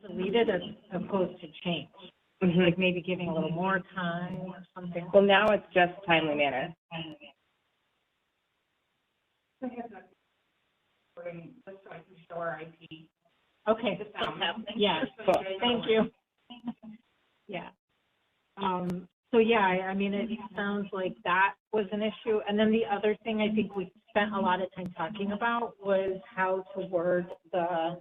deleted as opposed to change. Like maybe giving a little more time or something. Well, now it's just timely manner. Okay. Yeah. Cool. Thank you. Yeah. So yeah, I mean, it sounds like that was an issue. And then the other thing I think we spent a lot of time talking about was how to word the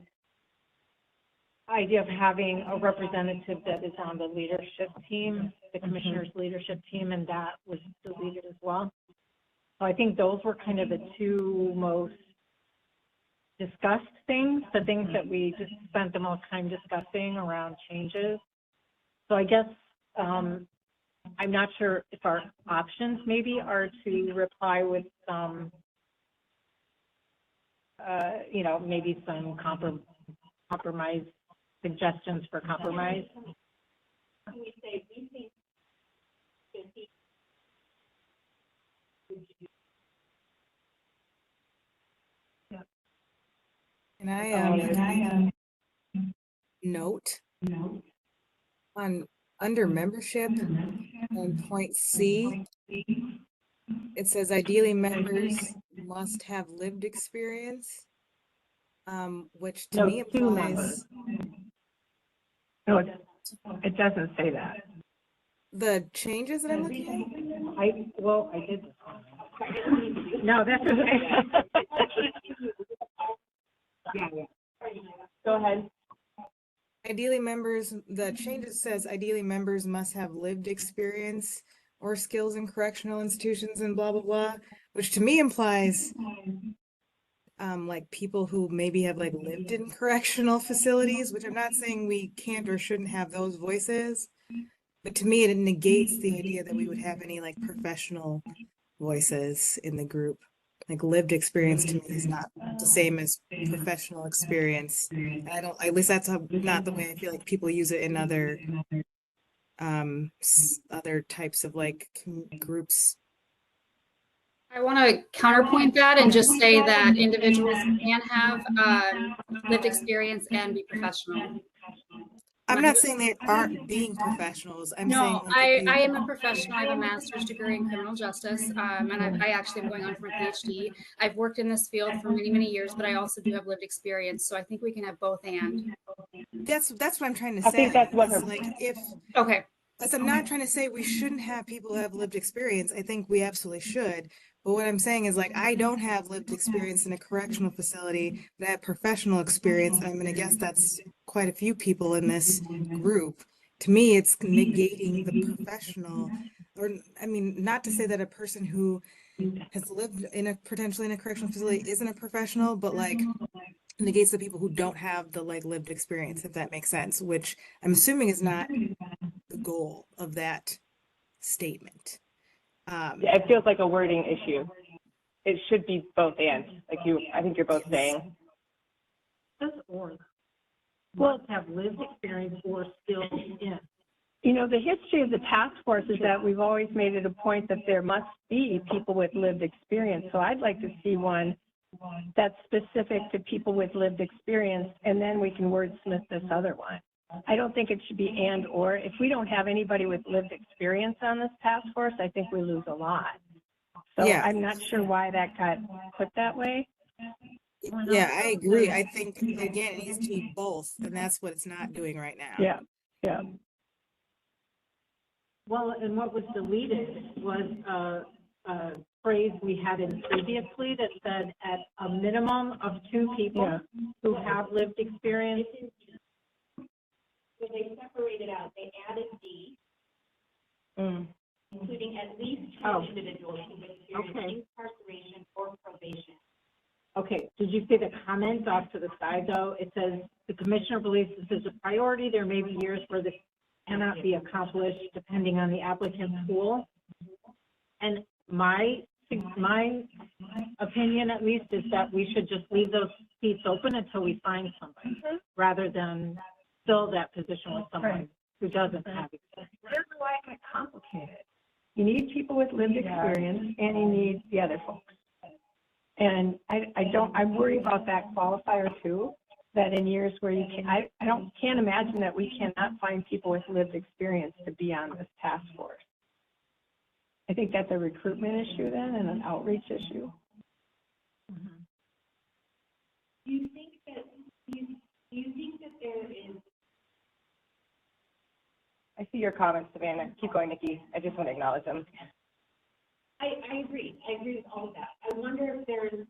idea of having a representative that is on the leadership team, the commissioner's leadership team, and that was deleted as well. So I think those were kind of the two most discussed things, the things that we just spent the most time discussing around changes. So I guess I'm not sure if our options maybe are to reply with some, you know, maybe some compromise suggestions for compromise. We say we think Can I note on under membership on point C, it says ideally members must have lived experience, which to me implies No, it doesn't say that. the changes that I'm looking at. I did this one. No, that's okay. Yeah. Go ahead. Ideally members, the changes says ideally members must have lived experience or skills in correctional institutions and blah, blah, blah, which to me implies like people who maybe have like lived in correctional facilities, which I'm not saying we can't or shouldn't have those voices, but to me it negates the idea that we would have any like professional voices in the group. Like lived experience to me is not the same as professional experience. And I don't, at least that's not the way I feel like people use it in other other types of like groups. I want to counterpoint that and just say that individuals can have lived experience and be professional. I'm not saying they aren't being professionals. I'm saying No, like I am a professional. I have a master's degree in criminal justice, and I actually am going on for my PhD. I've worked in this field for many, many years, but I also do have lived experience. So I think we can have both and. That's what I'm trying to say. I think that's what her, like if Okay. As I'm not trying to say we shouldn't have people who have lived experience. I think we absolutely should. But what I'm saying is like I don't have lived experience in a correctional facility, but I have professional experience. And I'm going to guess that's quite a few people in this group. To me, it's negating the professional, or I mean, not to say that a person who has lived in a potentially in a correctional facility isn't a professional, but like negates the people who don't have the like lived experience, if that makes sense, which I'm assuming is not the goal of that statement. yeah, it feels like a wording issue. It should be both and, like I think you're both saying. Does or must have lived experience or skills in. You know, the history of the task force is that we've always made it a point that there must be people with lived experience. So I'd like to see one that's specific to people with lived experience, and then we can wordsmith this other one. I don't think it should be and or. If we don't have anybody with lived experience on this task force, I think we lose a lot. So Yeah. I'm not sure why that got put that way. Yeah, I agree. I think again it needs to be both, and that's what it's not doing right now. Yeah, yeah. Well, and what was deleted was a phrase we had in previously that said at a minimum of 2 people who have lived experience. when they separated out, they added D, including at least 2 individuals who experienced incarceration or probation. Okay, did you see the comment off to the side though? It says the commissioner believes this is a priority. There may be years where this cannot be accomplished depending on the applicant's pool. And my opinion at least is that we should just leave those seats open until we find somebody rather than fill that position with someone who doesn't have experience. Here's why it's complicated. You need people with lived experience and you need the other folks. And I worry about that qualifier too. that in years where you can, can't imagine that we cannot find people with lived experience to be on this task force. I think that's a recruitment issue then and an outreach issue. Do you think that, there is, I see your comments, Savannah. Keep going, Nikki. I just want to acknowledge them. I agree with all of that. I wonder if there's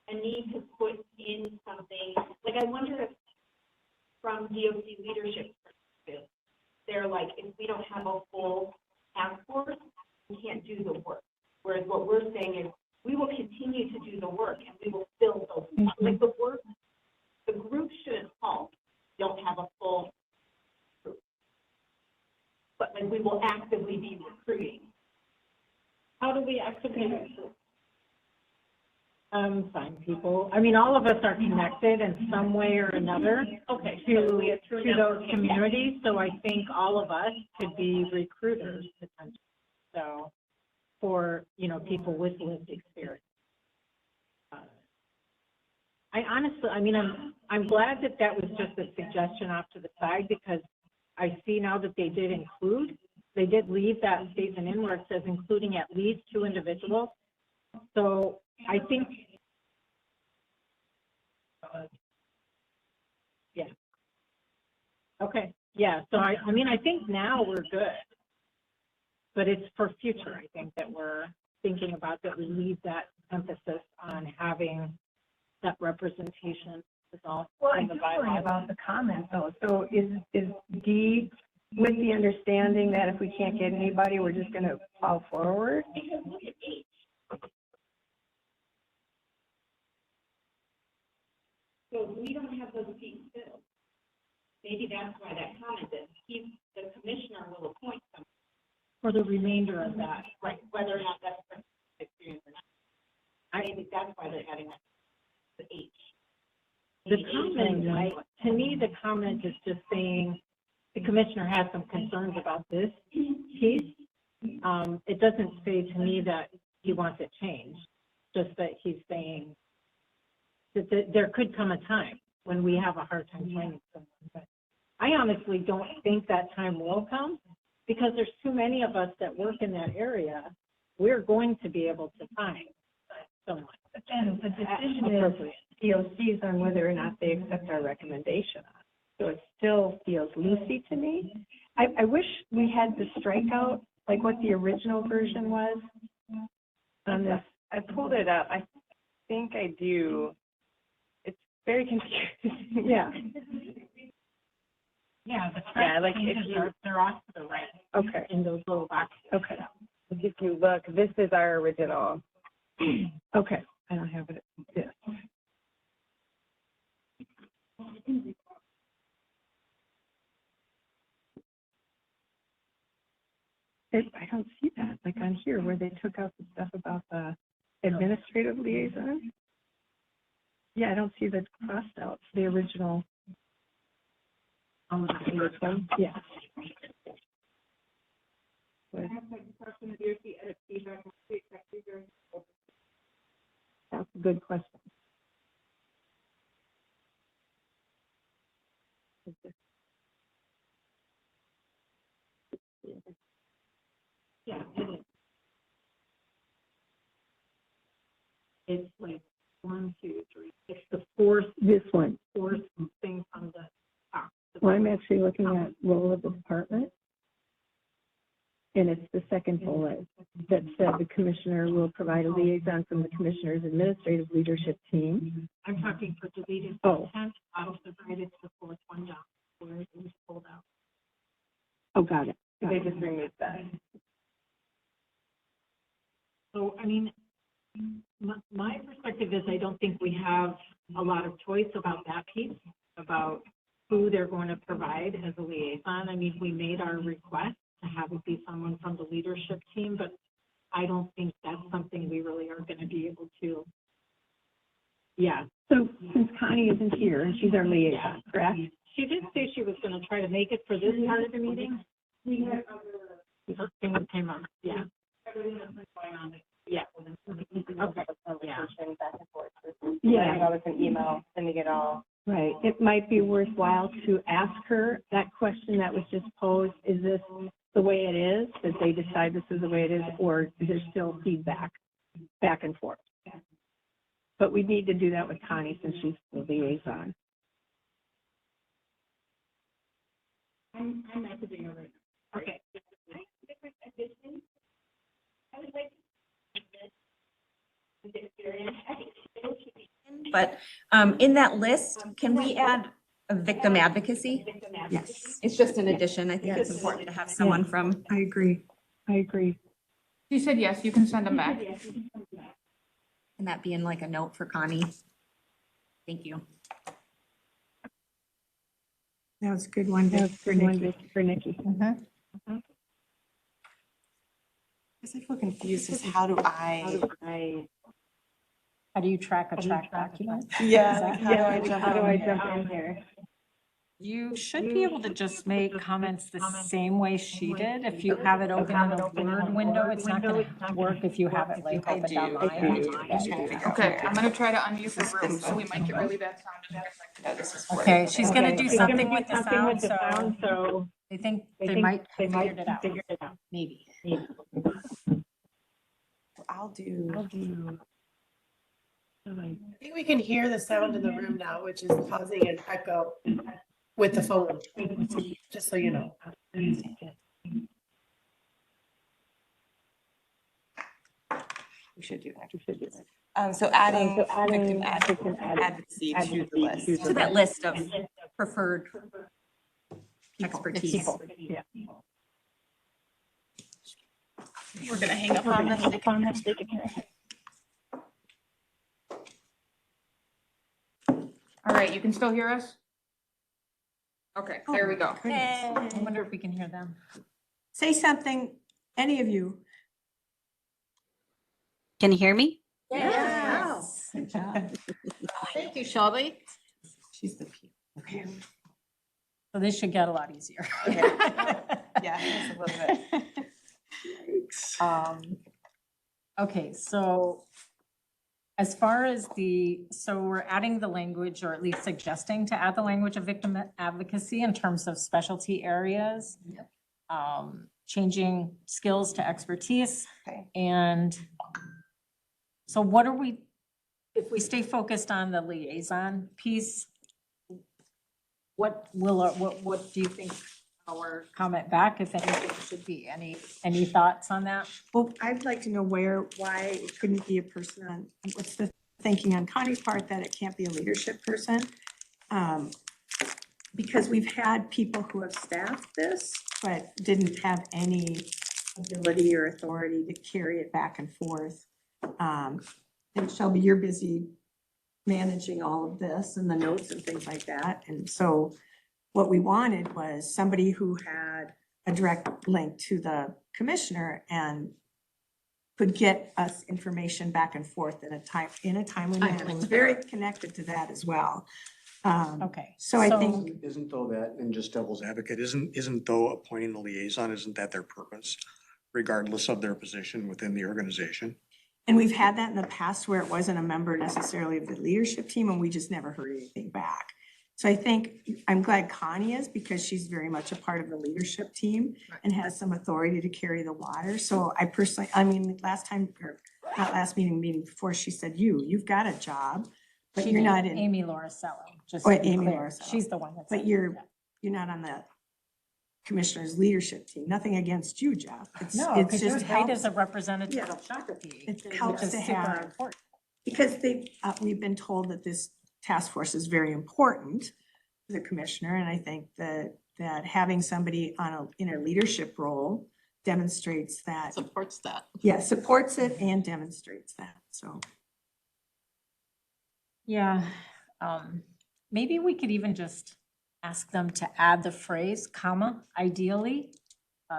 a need to put in something, like I wonder if from DOC leadership perspective, they're like, if we don't have a full task force, we can't do the work. Whereas what we're saying is, we will continue to do the work and we will fill those, like the work, the group shouldn't halt, don't have a full group. But like we will actively be recruiting. How do we actively recruit? Find people. I mean, all of us are connected in some way or another Okay. to those communities. So I think all of us could be recruiters potentially. So for, people with lived experience. I honestly, I mean, I'm glad that was just a suggestion off to the side, because I see now that they did leave that statement in where it says including at least 2 individuals. So I think, yeah. Okay, yeah, so I mean, I think now we're good. But it's for future, I think, that we're thinking about, that we leave that emphasis on having that representation is all. Well, I do worry about the comment though. So is D with the understanding that if we can't get anybody, we're just gonna plow forward? So we don't have those seats filled. Maybe that's why that comment is, the commissioner will appoint someone. For the remainder of that. Right, whether or not that's the experience or not. I think that's why they're adding that, the H. The comment, to me, the comment is just saying the commissioner has some concerns about this piece. It doesn't say to me that he wants it changed, just that he's saying that there could come a time when we have a hard time finding someone. But I honestly don't think that time will come, because there's too many of us that work in that area. We're going to be able to find someone. But then the decision is DOC's on whether or not they accept our recommendation. So it still feels loosey to me. I wish we had the strikeout, like what the original version was on this. I pulled it up. I think I do. It's very confusing. Yeah. Yeah, the Yeah, like if changes you, they're off to the right. Okay. In those little boxes. Okay. if you look, this is our original. Okay. I don't have it. This. I don't see that, like on here where they took out the stuff about the administrative liaison. Yeah, I don't see the crossed out, the original. This one, yeah. But that's a good question. Yeah, it is. It's like 1, 2, 3. It's the fourth This one. thing from the top. Well, I'm actually looking at role of the department. And it's the second bullet that said the commissioner will provide a liaison from the commissioner's administrative leadership team. I'm talking for deleted Oh. content. I'll divide it to the fourth one down where it was pulled out. Oh, got it. They just removed that. So, I mean, my perspective is I don't think we have a lot of choice about that piece, about who they're going to provide as a liaison. I mean, we made our request to have it be someone from the leadership team, but I don't think that's something we really are going to be able to. Yeah. So since Connie isn't here and she's our liaison, correct? She did say she was going to try to make it for this part of the meeting. Her thing came up, yeah. Everything that's been going on. Yeah. Okay. Yeah. Back and forth. Yeah. That was an email, sending it all. Right. It might be worthwhile to ask her that question that was just posed. Is this the way it is? Did they decide this is the way it is, or is there still feedback back and forth? But we need to do that with Connie since she's the liaison. I'm messaging her right now. Okay. Different additions. I would like to experience. I think it should be But in that list, can we add a victim advocacy? Yes. It's just an addition. I think it's important to have someone from, I agree. I agree. She said yes, you can send them back. and that being like a note for Connie. Thank you. That was a good one. That was a good one for Nikki. I guess I feel confused as how do I, How do you track a track document? yeah, like, how do I jump jump in here? You should be able to just make comments the same way she did. If you have it open in a Word window, it's not gonna work if you have it like opened online. Okay, I'm gonna try to unmute the room, so we might get really bad sound. Okay, she's gonna do She's gonna something do with the something with sound, the so sound, so they think they they think might they have might figured it out, figure it out. maybe. I'll do. I think we can hear the sound in the room now, which is causing an echo with the phone, just so you know. We should do that. So adding victim advocacy to the list. To that list of preferred expertise. Yeah. We're gonna hang up on this. All right, you can still hear us? Okay, there we go. I wonder if we can hear them. Say something, any of you. Can you hear me? Yes. Good job. Thank you, Shelby. She's the P. Okay. So this should get a lot easier. Yeah, just a little bit. Okay, so as far as so we're adding the language, or at least suggesting to add the language of victim advocacy in terms of specialty areas. Changing skills to expertise. Okay. And so what are we, if we stay focused on the liaison piece, what do you think our comment back, if anything, should be? Any thoughts on that? Well, I'd like to know why it couldn't be a person on, what's the thinking on Connie's part that it can't be a leadership person? Because we've had people who have staffed this, but didn't have any ability or authority to carry it back and forth. And Shelby, you're busy managing all of this and the notes and things like that. And so what we wanted was somebody who had a direct link to the commissioner and could get us information back and forth in a timely manner. It's very connected to that as well. Okay. So I think, Isn't though that, and just devil's advocate, isn't though appointing the liaison, isn't that their purpose, regardless of their position within the organization? and we've had that in the past where it wasn't a member necessarily of the leadership team and we just never heard anything back. So I think, I'm glad Connie is because she's very much a part of the leadership team and has some authority to carry the water. So I personally, last time, or not last meeting before, she said, you've got a job, but She you're did. not in, Amy Lauricello, just Oh, to be Amy clear. Lauricello. She's the one that's. but you're not on the commissioner's leadership team. Nothing against you, Jeff. No, It's because you're just paid as helps a representative Yeah. of Shakopee. It which helps is to super have- important. because we've been told that this task force is very important to the commissioner, and I think that having somebody in a leadership role demonstrates that. Supports that. Yeah, supports it and demonstrates that, so. Yeah, maybe we could even just ask them to add the phrase, comma, ideally,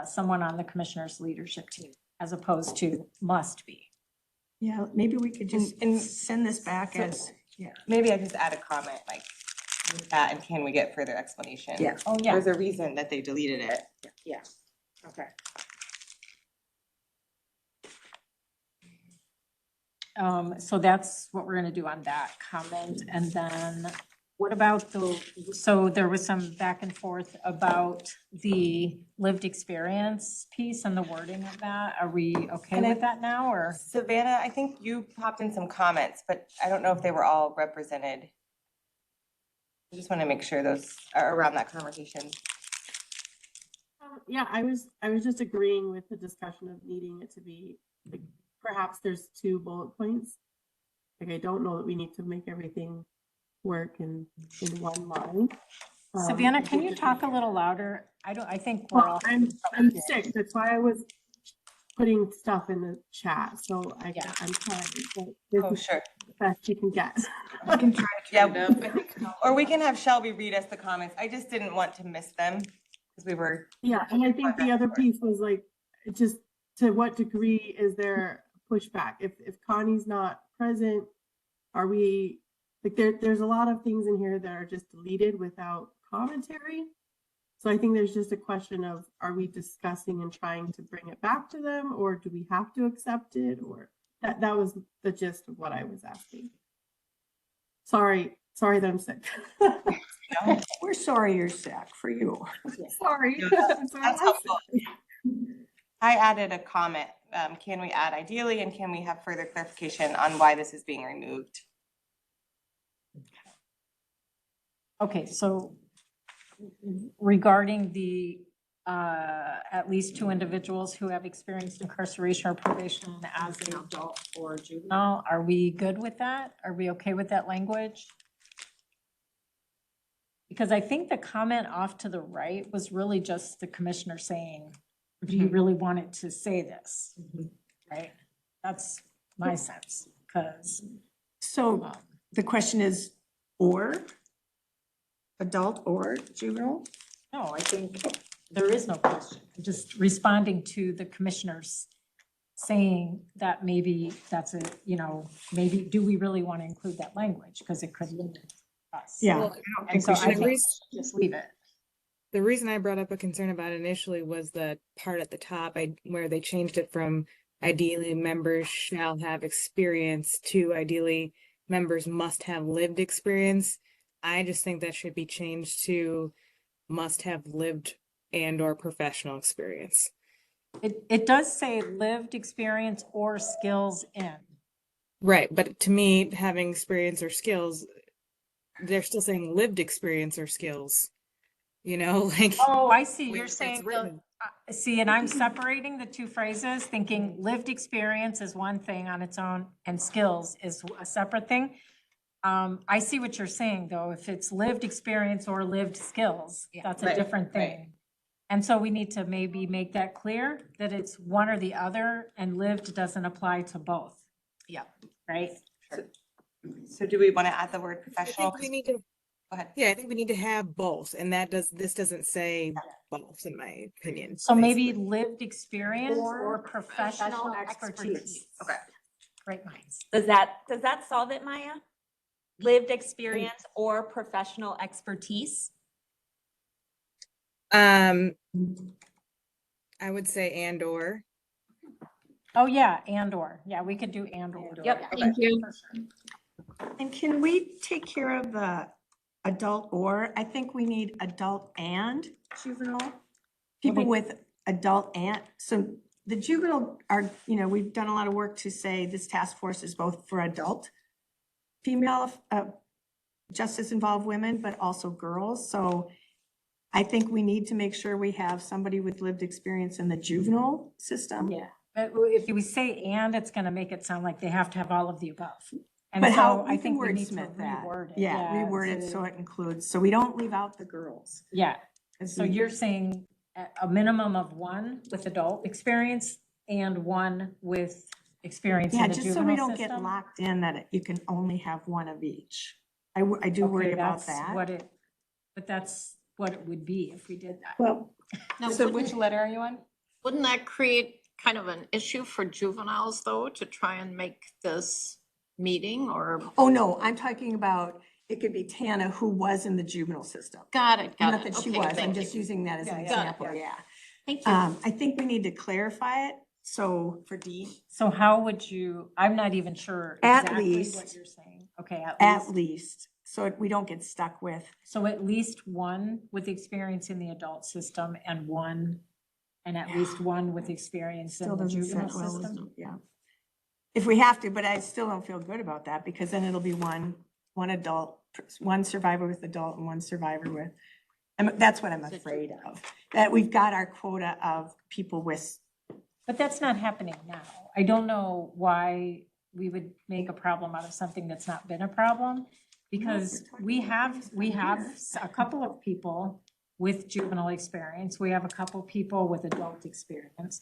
someone on the commissioner's leadership team, as opposed to must be. Yeah, maybe we could just And- send this back So- as, yeah. Maybe I just add a comment like with that, and can we get further explanation? Yeah. Oh, yeah. There's a reason that they deleted it. Yeah. Okay. So that's what we're gonna do on that comment, and then, what about so there was some back and forth about the lived experience piece and the wording of that. Are we okay with that now, or? Savannah, I think you popped in some comments, but I don't know if they were all represented. I just want to make sure those are around that conversation. Yeah, I was just agreeing with the discussion of needing it to be, like, perhaps there's 2 bullet points. Like, I don't know that we need to make everything work in 1 line. Savannah, can you talk a little louder? I think we're all. I'm sick. That's why I was putting stuff in the chat. So I'm trying, but this is sure. the best you can get. I can try to turn it up. I think, or we can have Shelby read us the comments. I just didn't want to miss them because we were. Yeah, and I think the other piece was like, just to what degree is there pushback? If Connie's not present, are we, like, there's a lot of things in here that are just deleted without commentary. So I think there's just a question of, are we discussing and trying to bring it back to them, or do we have to accept it? Or that was the gist of what I was asking. Sorry that I'm sick. We're sorry you're sick for you. Sorry. That's helpful. I added a comment. Can we add ideally, and can we have further clarification on why this is being removed? Okay, so regarding the at least 2 individuals who have experienced incarceration or probation as an adult or juvenile, are we good with that? Are we okay with that language? Because I think the comment off to the right was really just the commissioner saying, do you really want it to say this? Right? That's my sense, because. So the question is, or adult or juvenile? No, I think there is no question. I'm just responding to the commissioners saying that maybe that's a, maybe do we really want to include that language? Because it could limit us. Yeah. Well, And so I think just leave it. The reason I brought up a concern about it initially was the part at the top where they changed it from ideally members shall have experience to ideally members must have lived experience. I just think that should be changed to must have lived and or professional experience. It does say lived experience or skills in. Right, but to me, having experience or skills, they're still saying lived experience or skills. Like. Oh, I see. You're it's saying, written. see, and I'm separating the 2 phrases, thinking lived experience is one thing on its own and skills is a separate thing. I see what you're saying, though. If it's lived experience or lived skills, that's a different thing. Right. And so we need to maybe make that clear that it's one or the other, and lived doesn't apply to both. Yeah. Right? Sure. So do we want to add the word professional? I think we need to. Go ahead. Yeah, I think we need to have both, and this doesn't say both, in my opinion. So maybe lived experience or professional expertise. Okay. Great minds. Does that solve it, Maya? Lived experience or professional expertise? I would say and or. Oh, yeah, and or. Yeah, we could do and or. Yep, Yeah. thank you. For sure. And can we take care of the adult or? I think we need adult and juvenile. People with adult and, so the juvenile are, we've done a lot of work to say this task force is both for adult female justice involved women, but also girls. So I think we need to make sure we have somebody with lived experience in the juvenile system. Yeah, but if we say and, it's going to make it sound like they have to have all of the above. And But so how, I think we need to wordsmith that. reword it. Yeah, reword it so it includes, so we don't leave out the girls. Yeah, so you're saying a minimum of 1 with adult experience and 1 with experience in the juvenile system? Yeah, just so we don't get locked in that you can only have 1 of each. I do worry about that. But that's what it would be if we did that. Well, now, so which letter are you on? Wouldn't that create kind of an issue for juveniles, though, to try and make this meeting or? Oh, no, I'm talking about, it could be Tana who was in the juvenile system. Got it. Not that she was, I'm just using that as an example, yeah. Thank you. I think we need to clarify it, so. For D? So how would you, I'm not even sure At exactly least, what you're saying. Okay, at least so we don't get stuck with. So at least one with experience in the adult system and at least one with experience in Still the doesn't juvenile sit well with system. me, yeah. If we have to, but I still don't feel good about that because then it'll be one adult, one survivor with adult and one survivor with, that's what I'm afraid of. That we've got our quota of people with. But that's not happening now. I don't know why we would make a problem out of something that's not been a problem. Because we have a couple of people with juvenile experience. We have a couple of people with adult experience.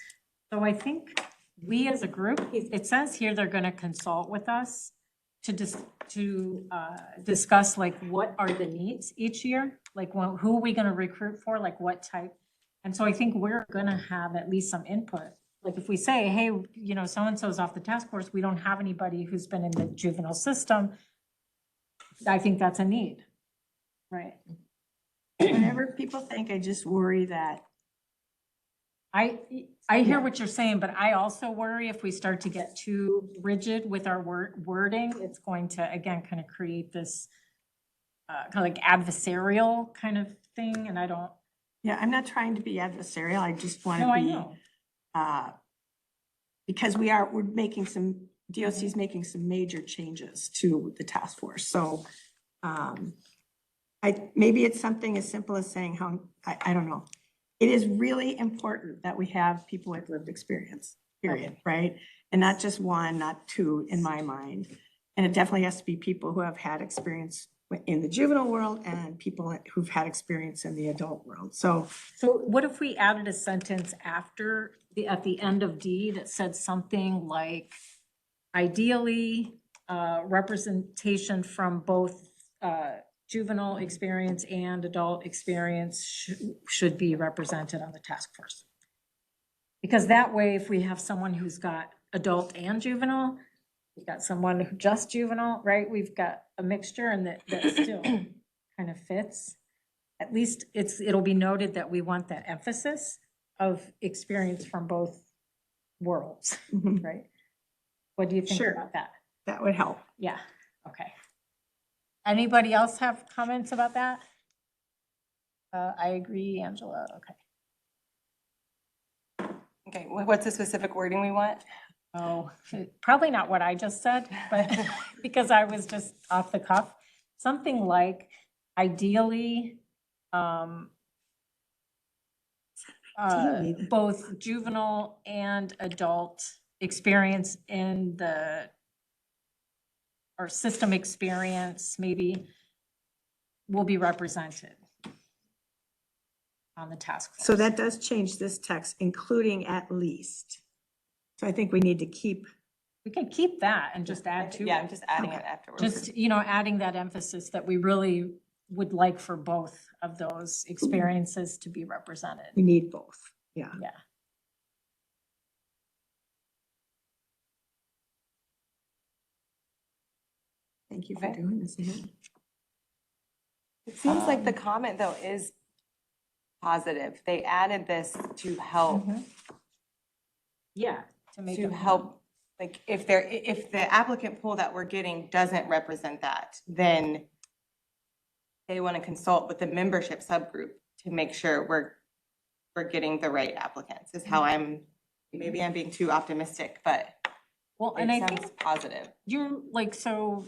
So I think we as a group, it says here they're gonna consult with us to discuss like what are the needs each year? Like who are we gonna recruit for, like what type? And so I think we're gonna have at least some input. Like if we say, hey, you know, so-and-so's off the task force, we don't have anybody who's been in the juvenile system. I think that's a need, right? Whenever people think, I just worry that. I hear what you're saying, but I also worry if we start to get too rigid with our wording, it's going to, again, kind of create this kind of like adversarial kind of thing, and I don't. Yeah, I'm not trying to be adversarial, I just want to No, I be. know. Because we're making some, DOC's making some major changes to the task force, so maybe it's something as simple as saying how, I don't know. It is really important that we have people with lived experience, period, right? And not just one, not two, in my mind. And it definitely has to be people who have had experience in the juvenile world and people who've had experience in the adult world. So what if we added a sentence after at the end of D that said something like, ideally, representation from both juvenile experience and adult experience should be represented on the task force. Because that way, if we have someone who's got adult and juvenile, we've got someone who just juvenile, right? We've got a mixture and that still kind of fits. At least it'll be noted that we want that emphasis of experience from both worlds, right? What do you think about that? That would help. Yeah, okay. Anybody else have comments about that? I agree, Angela, okay. Okay, what's the specific wording we want? Oh, probably not what I just said, but because I was just off the cuff. Something like ideally, both juvenile and adult experience in or system experience maybe will be represented on the task force. So that does change this text, including at least. So I think we need to keep. We can keep that and just add to it. Yeah, I'm just adding it afterwards. Just, adding that emphasis that we really would like for both of those experiences to be represented. We need both, yeah. Yeah. Thank you for doing this. It seems like the comment though is positive. They added this to help. Yeah. To help, like if the applicant pool that we're getting doesn't represent that, then they want to consult with the membership subgroup to make sure we're getting the right applicants is how maybe I'm being too optimistic, but and I sounds think positive. You're like, so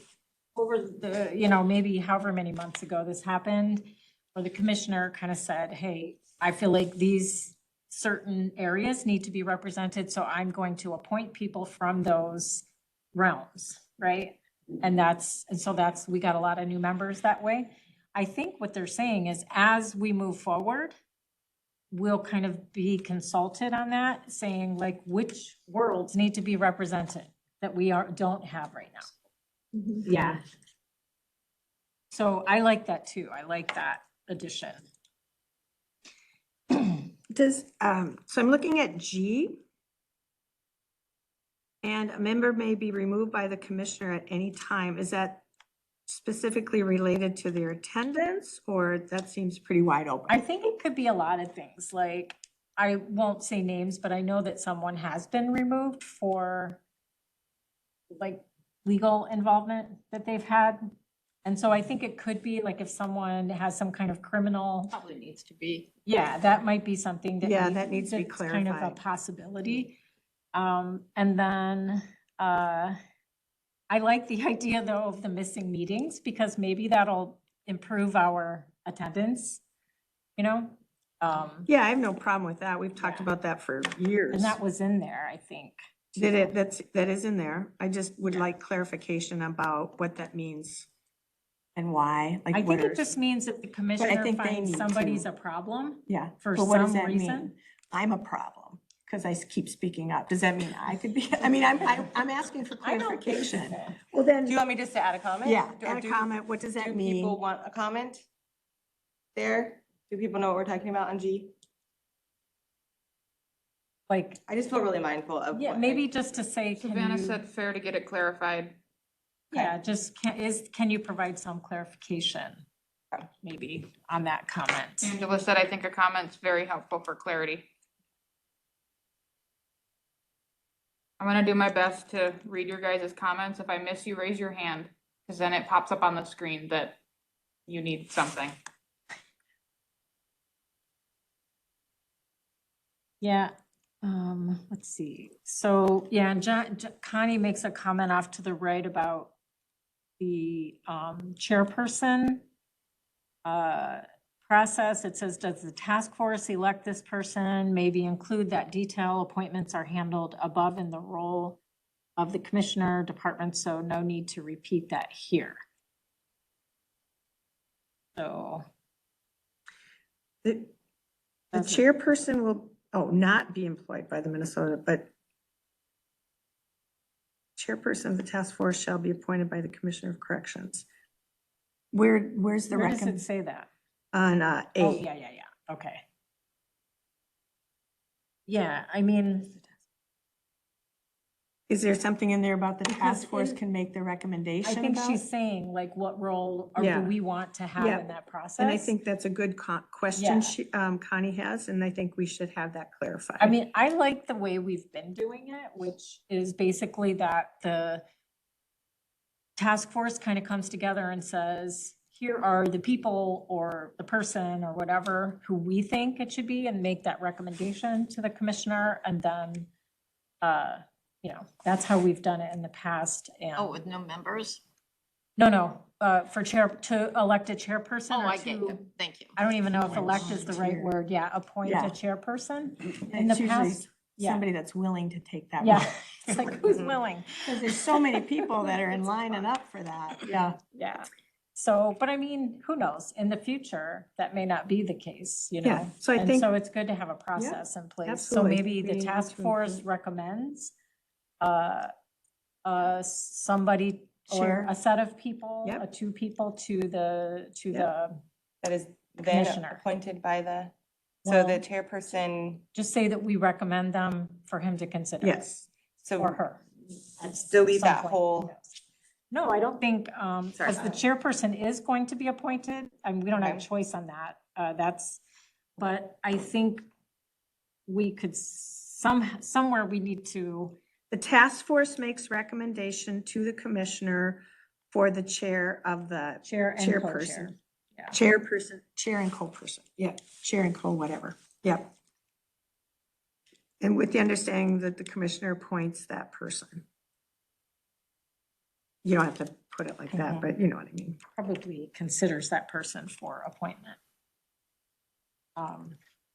over the, maybe however many months ago this happened, where the commissioner kind of said, hey, I feel like these certain areas need to be represented, so I'm going to appoint people from those realms, right? And we got a lot of new members that way. I think what they're saying is as we move forward, we'll kind of be consulted on that, saying like which worlds need to be represented that we don't have right now. Yeah. So I like that too. I like that addition. So I'm looking at G. And a member may be removed by the commissioner at any time. Is that specifically related to their attendance, or that seems pretty wide open? I think it could be a lot of things. Like, I won't say names, but I know that someone has been removed for like legal involvement that they've had. And so I think it could be like if someone has some kind of criminal, Probably needs to be. yeah, that might be something that. Yeah, that needs to be that's kind of a clarified. possibility. And then, I like the idea though of the missing meetings because maybe that'll improve our attendance, you know? Yeah, I have no problem with that. We've talked Yeah. about that for years. And that was in there, I think. That is in there. I just would like clarification about what that means and why, like I what think it are- just means that the commissioner think they finds need somebody's to. a problem Yeah. for but what does some that mean? reason. I'm a problem because I keep speaking up. Does that mean I could be, I mean, I'm asking for I don't think clarification. so. Well, then, Do you want me just to add a comment? yeah, Or add a do- comment. What does that Do mean? people want a comment there? Do people know what we're talking about on G? Like, I just feel really mindful of yeah, what maybe just to say, can Savannah you, said fair to get it clarified. yeah, just can you provide some clarification? Maybe on that comment. Angela said, I think a comment's very helpful for clarity. I'm gonna do my best to read your guys' comments. If I miss you, raise your hand, because then it pops up on the screen that you need something. Yeah, let's see. So, yeah, and Connie makes a comment off to the right about the chairperson process. It says, does the task force elect this person? Maybe include that detail. Appointments are handled above in the role of the commissioner department, so no need to repeat that here. So. The Does it- chairperson will, not be employed by the Minnesota, but chairperson of the task force shall be appointed by the Commissioner of Corrections. Where's the Where does it recommend say that? on Oh, A? yeah, okay. Yeah, I mean, Is there something in there about the Because task force in- can make the recommendation I think about? she's saying like what role or do Yeah. we want to have Yeah. in that process? And I think that's a good question Yeah. she, Connie has, and I think we should have that clarified. I mean, I like the way we've been doing it, which is basically that the task force kind of comes together and says, here are the people or the person or whatever who we think it should be and make that recommendation to the commissioner. And then, that's how we've done it in the past. And Oh, with no members? no, for to elect a chairperson. Oh, or I get to- you. Thank you. I don't even know if elect is the right Chair. word. Yeah, appoint Yeah. a chairperson. In And the it's usually past, yeah. somebody that's willing to take that. Yeah, it's like, who's willing? Because there's so many people that are in lining up for that. Yeah. Yeah. So, but I mean, who knows? In the future, that may not be the case, you know? Yeah, so I And think- so it's good to have a process in place. So absolutely. maybe We the need task to force include- recommends somebody or Chair. a set of people, Yep. two people to the, That is then Commissioner. appointed by the, so Well- the chairperson, just say that we recommend them for him to consider. Yes. so Or her. at delete some that point. whole, No, I don't think, because the Sorry. chairperson is going to be appointed, and we don't have a Okay. choice on that. But I think we could somewhere we need to, The task force makes recommendation to the commissioner for the chair of the chair and co-chair. chairperson. Yeah. Chairperson, chair and co-person. Yeah, chair and co, whatever. Yep. And with the understanding that the commissioner appoints that person. You don't have to put it like that, Mhm. but you know what I mean. Probably considers that person for appointment.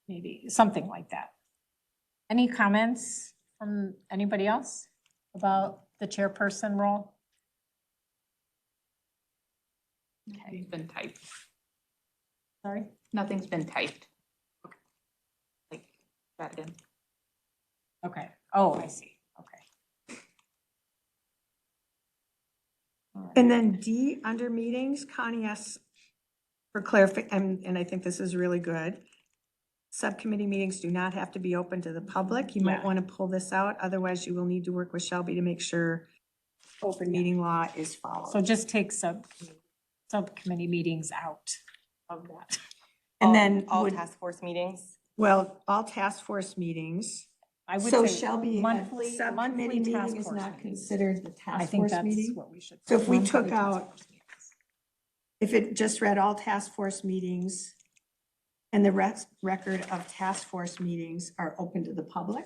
Maybe something like that. Any comments from anybody else about the chairperson role? Nothing's been typed. Sorry? Nothing's been typed. Like, that in. Okay. Oh, I see. Okay. All right. And then D, under meetings, Connie asks for clarification, and I think this is really good. Subcommittee meetings do not have to be open to the public. You might Yeah. want to pull this out, otherwise you will need to work with Shelby to make sure open meeting law is followed. So just take subcommittee meetings out of that. And then all would, task force meetings. well, all task force meetings. I would So say Shelby, a monthly subcommittee task meeting is force not meetings. considered the I task think force that's meeting? what we should. So if we monthly took task out force meetings. if it just read all task force meetings and the record of task force meetings are open to the public?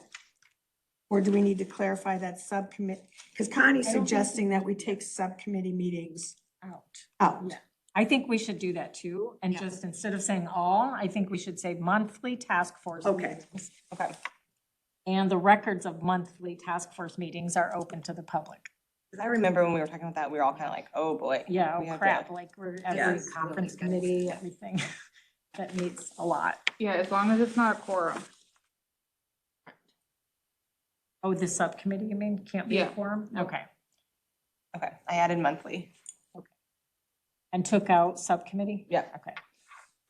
Or do we need to clarify that subcommittee? Because Connie's suggesting that we take subcommittee meetings out. Yeah. I think we should do that too. And just instead of saying all, I think we should say monthly task force. Okay. meetings. Okay. And the records of monthly task force meetings are open to the public. Because I remember when we were talking about that, we were all kind of like, oh, boy. Yeah, we oh have crap, to- like we're every Yes. conference committee, everything that meets a lot. Yeah, as long as it's not a quorum. Oh, the subcommittee, you mean, can't be a Yeah. quorum? Okay. Okay, I added monthly. And took out subcommittee? Yeah. Okay.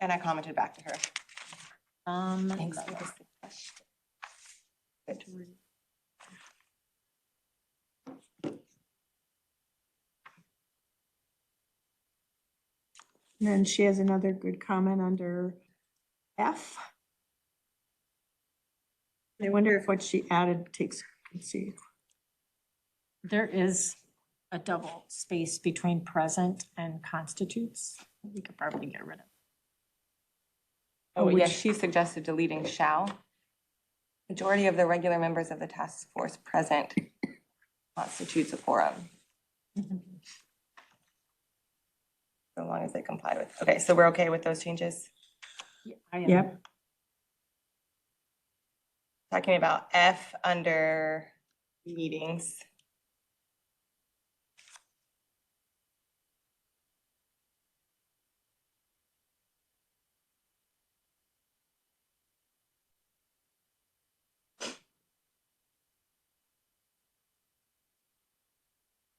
And I commented back to her. Thanks. And then she has another good comment under F. I wonder if what she added takes, let's see. There is a double space between present and constitutes. We could probably get rid of. Oh, yes, which- she suggested deleting shall. Majority of the regular members of the task force present constitutes a quorum. So long as they comply with, okay, so we're okay with those changes? I am. Yep. Talking about F under meetings.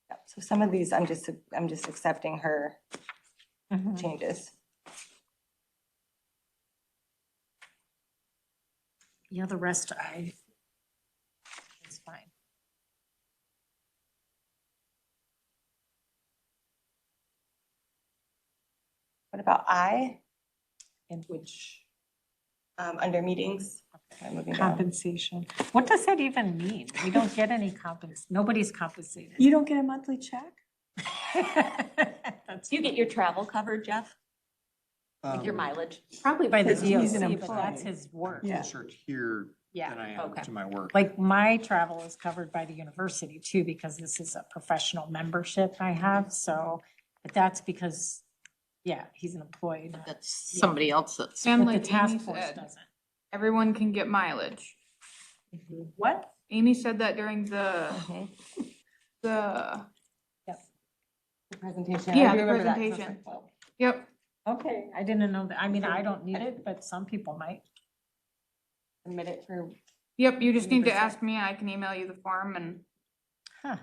Yep, so some of these, I'm just accepting her Mhm. changes. Yeah, the rest it's fine. What about I, And which under meetings? Okay, moving down. compensation. What does that even mean? We don't get any nobody's compensated. You don't get a monthly check? That's Do you get your travel covered, Jeff? Like your Um, mileage? probably by the Because he's an DOC, but that's employee. his work. Yeah. Closer here Yeah, than I am okay. to my work. like my travel is covered by the university too, because this is a professional membership I have, so, but that's because, yeah, he's an employee. not- That's somebody else that's. And But the like task Amy force said, doesn't. everyone can get mileage. What? Amy said that during the The presentation. Yeah, I do the remember that 'cause I was presentation. like, well, Yep. Okay, I didn't know that. I mean, I don't need it, but some people might. Submit it for, Yep, you just need to 100%. ask me and I can email you the form and Huh.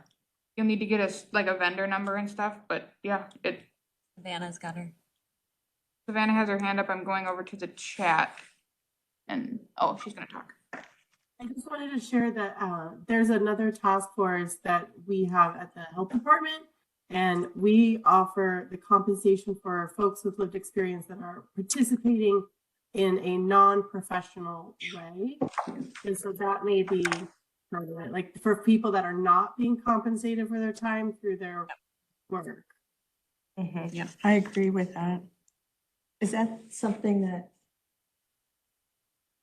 you'll need to get us like a vendor number and stuff, but yeah, Savannah's got her. Savannah has her hand up. I'm going over to the chat and, oh, she's gonna talk. I just wanted to share that there's another task force that we have at the health department, and we offer the compensation for folks with lived experience that are participating in a non-professional way. And so that may be part of it, like for people that are not being compensated for their time through their work. Yeah, I agree with that. Is that something that?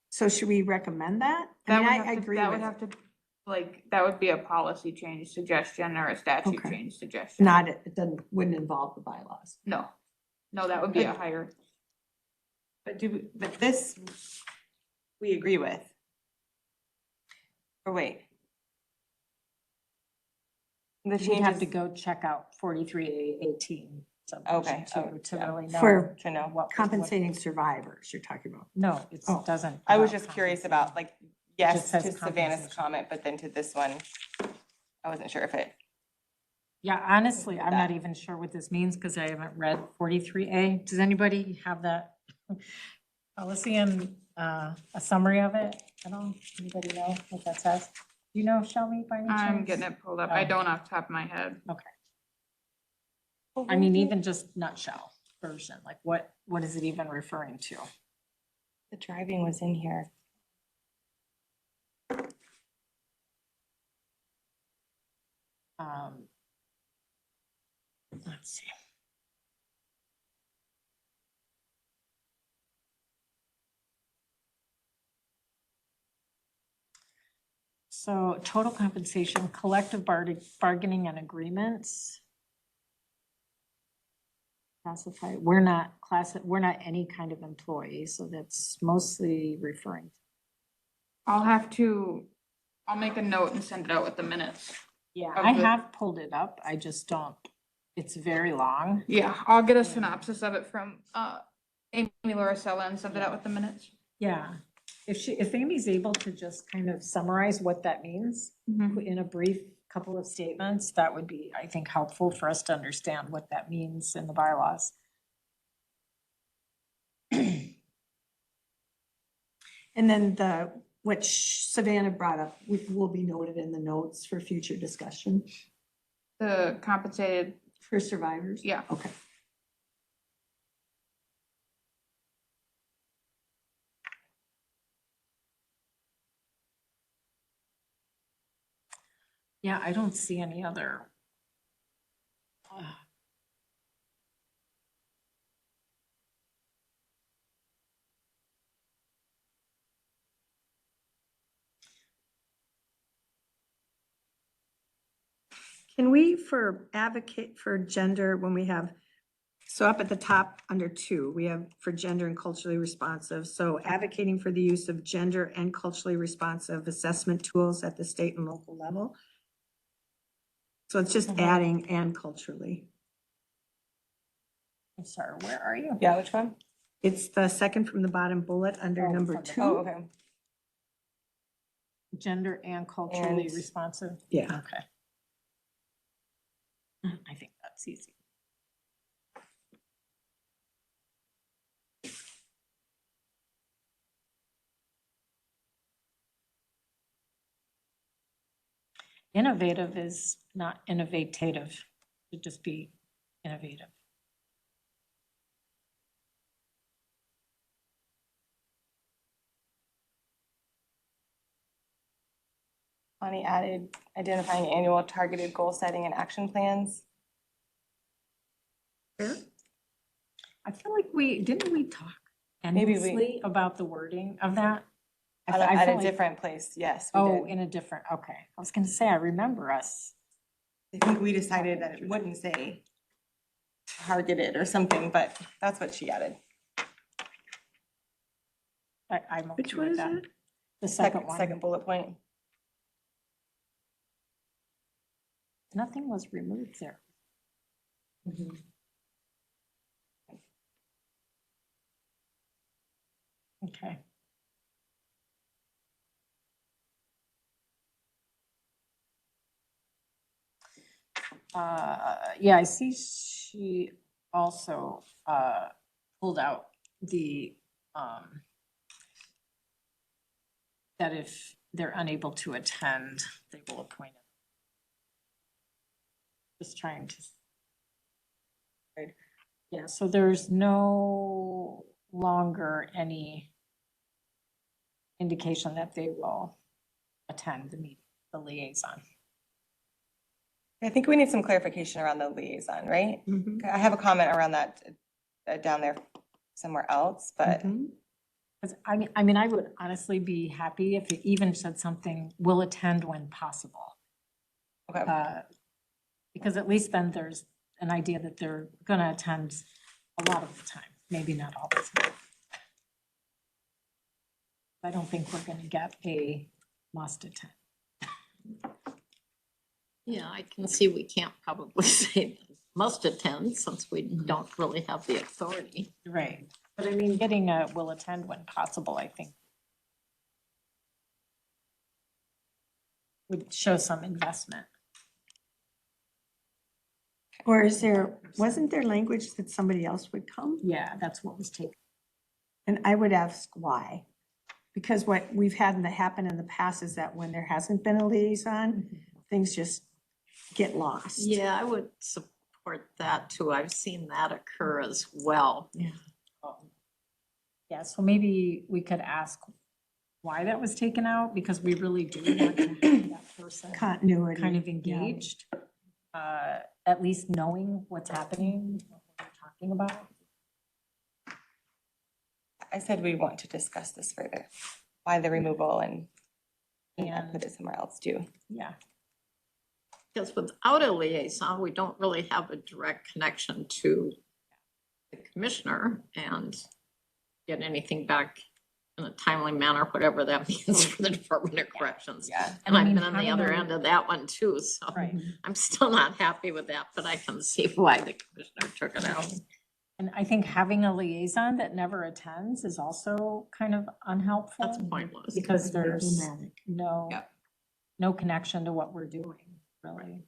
So should we recommend that? I mean, I agree That would with, have to, like, that would be a policy change suggestion or a statute Okay. change suggestion. not, it wouldn't involve the bylaws. No, that would be a higher. but this, we agree with. Or wait. The You'd have to changes, go check out 43A18. Okay, To yeah. really know. For to know. what- compensating survivors you're talking about. No, it Oh. doesn't. I was about just curious compensation. about, like, yes just says to Savannah's compensation. comment, but then to this one, I wasn't sure if it. Yeah, honestly, I'm not that. even sure what this means because I haven't read 43A. Does anybody have that policy and a summary of it at all? Anybody know what that says? Do you know, Shelby, by any chance? I'm getting it pulled up. I Oh. don't off the top of my head. Okay. I mean, even just nutshell version, like what is it even referring to? The driving was in here. Let's see. So total compensation, collective bargaining and agreements. Classify, we're not any kind of employee, so that's mostly referring. I'll make a note and send it out with the minutes. Yeah, of I the- have pulled it up. I just don't, it's very long. Yeah, I'll get a synopsis of it from, Amy Lauricella and send it out with the minutes. Yeah, if Amy's able to just kind of summarize what that means in a brief couple of statements, that would be, I think, helpful for us to understand what that means in the bylaws. And then which Savannah brought up, will be noted in the notes for future discussion The compensated, for survivors. yeah. Okay. Yeah, I don't see any other. Can we, for advocate for gender, when we have, so up at the top under 2, we have for gender and culturally responsive. So advocating for the use of gender and culturally responsive assessment tools at the state and local level. So it's just adding and culturally. I'm sorry, where are you? Yeah, which one? It's the second from the bottom bullet under number 2. Oh, okay. Gender and culturally And- responsive? Yeah. Okay. I think that's easy. Innovative is not innovative, it should just be innovative. Bonnie added identifying annual targeted goal setting and action plans. I feel like didn't we talk Maybe endlessly about the wording of that? I At feel a like- different place, yes, we Oh, did. in a different, okay. I was gonna say, I remember us. I think we decided that it wouldn't say targeted or something, but that's what she added. I'm okay Which one with is that. it? The second one. Second bullet point. Nothing was removed there. Okay. Yeah, I see she also pulled out the that if they're unable to attend, they will appoint it. Just trying to. Right. Yeah, so there's no longer any indication that they will attend the meeting, the liaison. I think we need some clarification around the liaison, right? I have a comment around that down there somewhere else, but 'Cause I mean, I would honestly be happy if it even said something, will attend when possible. okay. Because at least then there's an idea that they're gonna attend a lot of the time, maybe not all the time. I don't think we're gonna get a must attend. Yeah, I can see we can't probably say must attend since we don't really have the authority. Right. But I mean, getting a will attend when possible, I think would show some investment. Or wasn't there language that somebody else would come? Yeah, that's what was taken. And I would ask why. Because what we've had happen in the past is that when there hasn't been a liaison, things just get lost. Yeah, I would support that too. I've seen that occur as well. Yeah. Yeah, so maybe we could ask why that was taken out, because we really do want to have that person Continuity. kind of engaged, at least knowing what's happening, what we're talking about. I said we want to discuss this further, why the removal and And put it somewhere else too. Yeah. Because without a liaison, we don't really have a direct connection to the commissioner and get anything back in a timely manner, whatever that means for the Department of Corrections. Yeah. And I've I mean, been on the having other a- end of that one too, so Right. I'm still not happy with that, but I can see why the commissioner took it out. And I think having a liaison that never attends is also kind of unhelpful. That's pointless. Because there's Dramatic. no connection to what we're doing, really.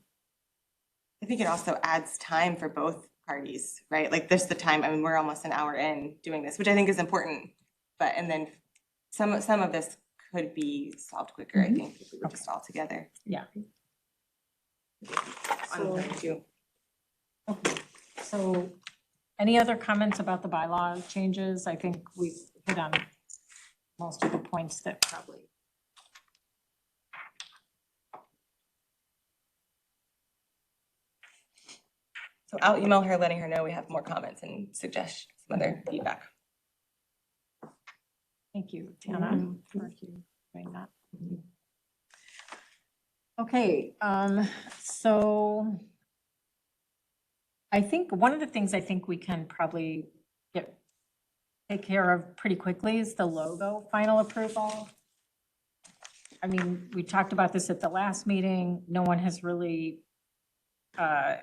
I think it also adds time for both parties, right? Like this, the time, I mean, we're almost an hour in doing this, which I think is important. But, and then some of this could be solved quicker, I think, if we were just all together. Yeah. On time too. Okay. So any other comments about the bylaw changes? I think we've hit on most of the points that probably. So I'll email her, letting her know we have more comments and suggest some other feedback. Thank you, Tana, for doing that. Okay, so I think one of the things I think we can probably take care of pretty quickly is the logo final approval. I mean, we talked about this at the last meeting. No one has really, come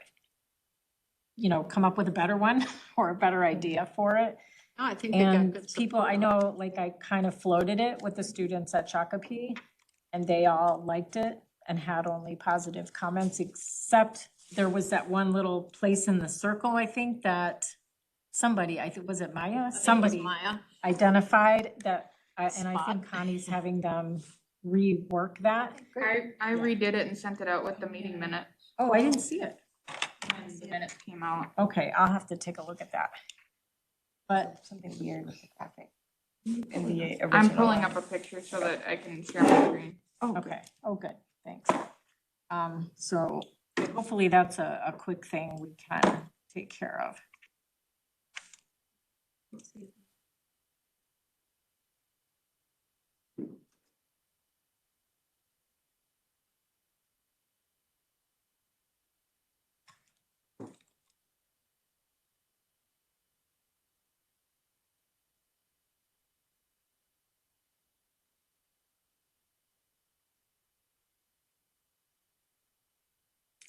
up with a better one or a better idea for it. No, I think they got And good people, support. I know, like I kind of floated it with the students at Shakopee and they all liked it and had only positive comments, except there was that one little place in the circle, I think, that somebody, I think, was it Maya? Somebody Maya. identified that, and I Spot. think Connie's having them rework that. I redid it and sent it out with the meeting minute. Oh, I didn't see it. When the minutes came out. Okay, I'll have to take a look at that. But Something weird with the graphic. In the original. I'm pulling up a picture so that I can share my screen. okay, oh, good, thanks. So hopefully that's a quick thing we can take care of.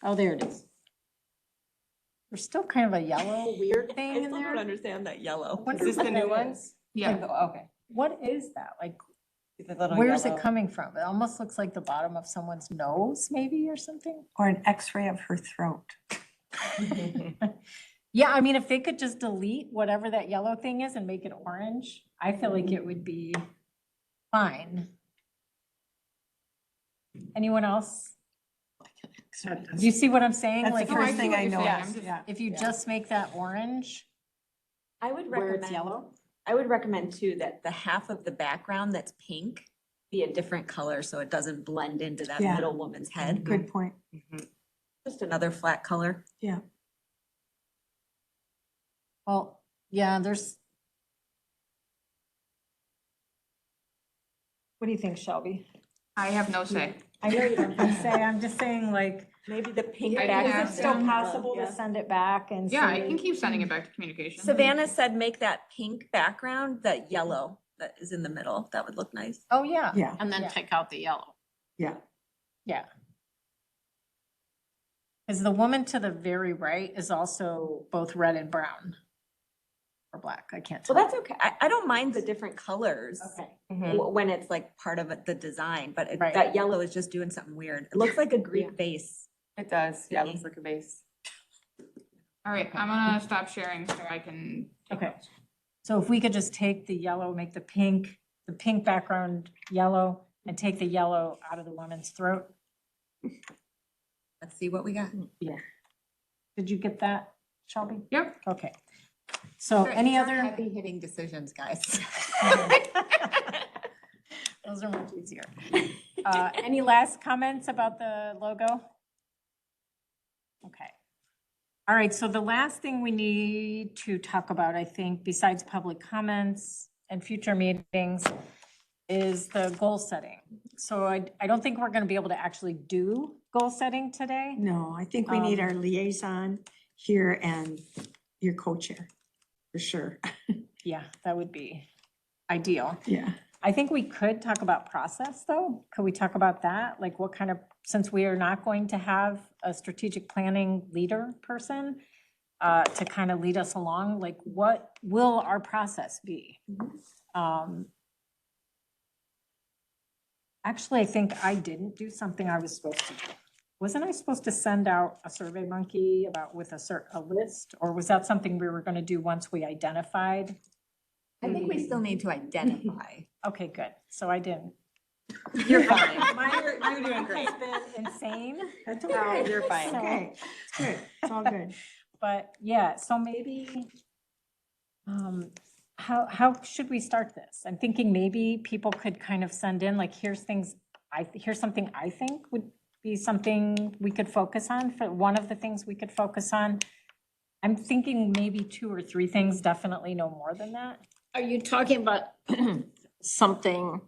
Oh, there it is. There's still kind of a yellow weird thing in there. understand that yellow. What Is this the new one? Yeah. Okay, what is that? Like, The little where's yellow- it coming from? It almost looks like the bottom of someone's nose, maybe, or something. Or an X-ray of her throat. Yeah, I mean, if they could just delete whatever that yellow thing is and make it orange, I feel like it would be fine. Anyone else? Do you see what I'm saying? That's Like, the first thing I know. noticed. yeah, if you just make that orange I would where it's recommend, yellow. I would recommend too, that the half of the background that's pink be a different color, so it doesn't blend into that Yeah. middle woman's head. Good point. Just another flat color. Yeah. Well, yeah, there's. What do you think, Shelby? I have no say. I know you don't have to say, I'm just saying, like, Maybe the pink I background. can is it still Yeah. possible to send it back and Yeah, I say- can keep sending it back to communication. Savannah said make that pink background, that yellow that is in the middle. That would look nice. Oh, yeah. Yeah, And then Yeah. take out the yellow. yeah. Yeah. Because the woman to the very right is also both red and brown. Or black, I can't tell. Well, that's okay. I don't mind the different colors Okay. when it's like part of the design, but Right. that yellow is just doing something weird. It looks like a Greek vase. It does, yeah, it looks like a base. All right, I'm gonna stop sharing so I can. take Okay. notes. So if we could just take the yellow, make the pink background yellow, and take the yellow out of the woman's throat. Let's see what we got. Yeah. Did you get that, Shelby? Yep. Okay. So any other? Heavy hitting decisions, guys. Those are much easier. Any last comments about the logo? Okay. All right, so the last thing we need to talk about, I think, besides public comments and future meetings, is the goal setting. So I don't think we're gonna be able to actually do goal setting today. No, I think we need our liaison here and your co-chair, for sure. Yeah, that would be ideal. Yeah. I think we could talk about process, though. Could we talk about that? Like what kind of, since we are not going to have a strategic planning leader person to kind of lead us along, like what will our process be? Actually, I think I didn't do something I was supposed to do. Wasn't I supposed to send out a Survey Monkey about with a list? Or was that something we were going to do once we identified? I think we still need to identify. Okay, good. So I didn't. You're fine. You're doing great. It's been insane. That's No, okay. you're fine. So- Okay, it's good. It's all good. But yeah, so maybe, how should we start this? I'm thinking maybe people could kind of send in, like, here's something I think would be something we could focus on, for one of the things we could focus on. I'm thinking maybe 2 or 3 things, definitely no more than that. Are you talking about something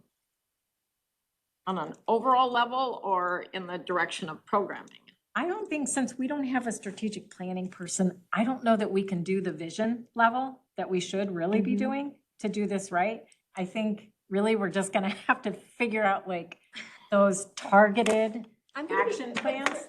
on an overall level or in the direction of programming? I don't think, since we don't have a strategic planning person, I don't know that we can do the vision level that we should really be doing to do this right. I think really we're just gonna have to figure out like those targeted action plans.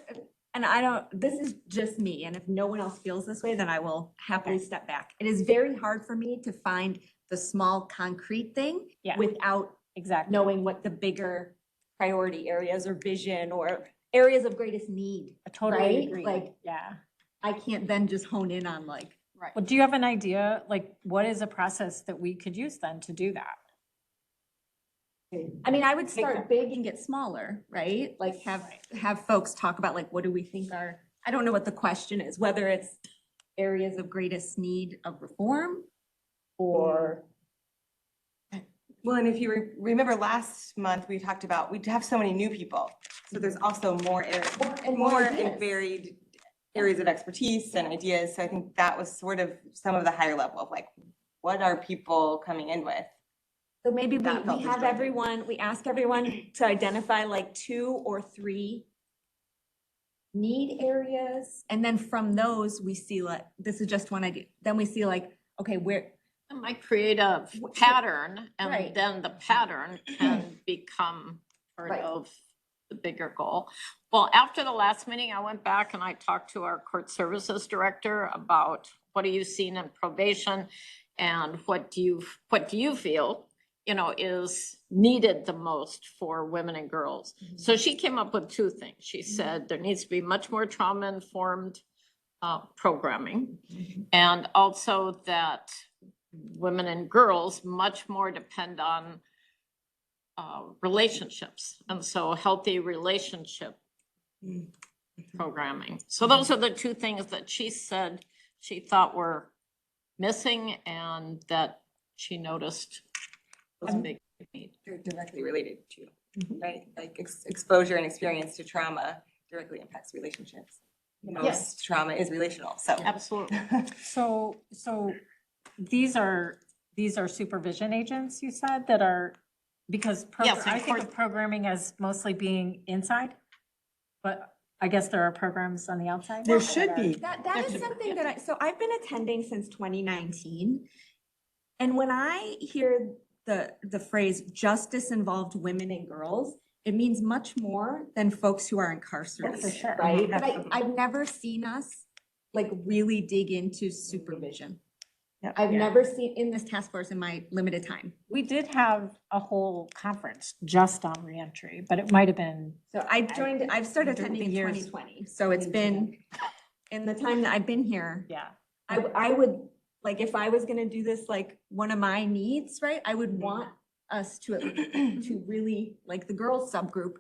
And I don't, this is just me, and if no one else feels this way, then I will happily step back. It is very hard for me to find the small concrete thing Yeah. without Exactly. knowing what the bigger priority areas or vision or areas of greatest need. I totally right? agree. Like, yeah. I can't then just hone in on like. Right. Well, do you have an idea, like, what is a process that we could use then to do that? I mean, I would start big and get smaller, right? Like have folks talk about like, what do we think are, I don't know what the question is, whether it's areas of greatest need of reform or. Well, and if you remember last month, we talked about, we have so many new people. So there's also more areas, more and varied areas of expertise and ideas. So I think that was sort of some of the higher level of like, what are people coming in with? So maybe we That felt have disjointed. everyone, we ask everyone to identify like 2 or 3 need areas. And then from those, we see like, this is just one idea. Then we see like, okay, where, It might create a pattern, and Right. then the pattern can become part Right. of the bigger goal. Well, after the last meeting, I went back and I talked to our court services director about what are you seeing in probation, and what do you feel, is needed the most for women and girls. So she came up with 2 things. She said there needs to be much more trauma-informed programming, and also that women and girls much more depend on relationships, and so healthy relationship programming. So those are the 2 things that she said she thought were missing and that she noticed was a big need. They're directly related to, right? Like exposure and experience to trauma directly impacts relationships. Most trauma is relational, so. Absolutely. So these are supervision agents, you said, that are, because Yes, I of think course. of programming as mostly being inside, but I guess there are programs on the outside. There that should are- be. that is something that so I've been attending since 2019. And when I hear the phrase justice involved women and girls, it means much more than folks who are incarcerated, For sure. right? But I've never seen us like really dig into supervision. I've never seen in this task force in my limited time. We did have a whole conference just on reentry, but it might have been, So I've started attending in years. 2020. So it's been, in the time that I've been here, yeah. I would, like, if I was gonna do this, like, one of my needs, right? I would want us to really, like, the girls subgroup,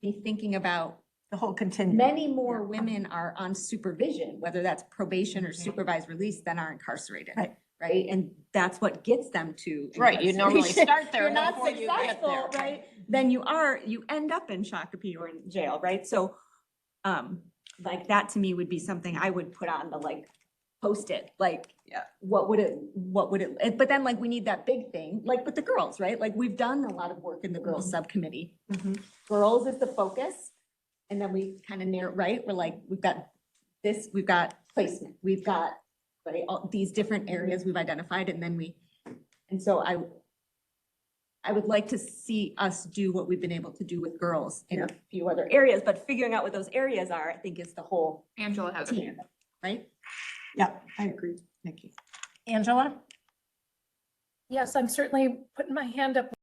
be thinking about The whole continuum. many more women are on supervision, whether that's probation or supervised release, than are incarcerated. Right. Right? And that's what gets them to. Right, you normally incarceration. start there You're not before you get successful, there. right? Then you end up in Shakopee or in jail, right? So, like, that to me would be something I would put on the, like, post it, like, Yeah. what would it, but then like we need that big thing, like with the girls, right? Like we've done a lot of work in the girls subcommittee. Girls is the focus. And then we kind of narrow, right? We're like, we've got this, we've got placement, we've got, right, all these different areas we've identified, and then and so I would like to see us do what we've been able to do with girls in a few other areas, but figuring out what those areas are, I think is the whole Angela has a team, hand. right? Yeah, I agree, Nikki. Angela? Yes, I'm certainly putting my hand up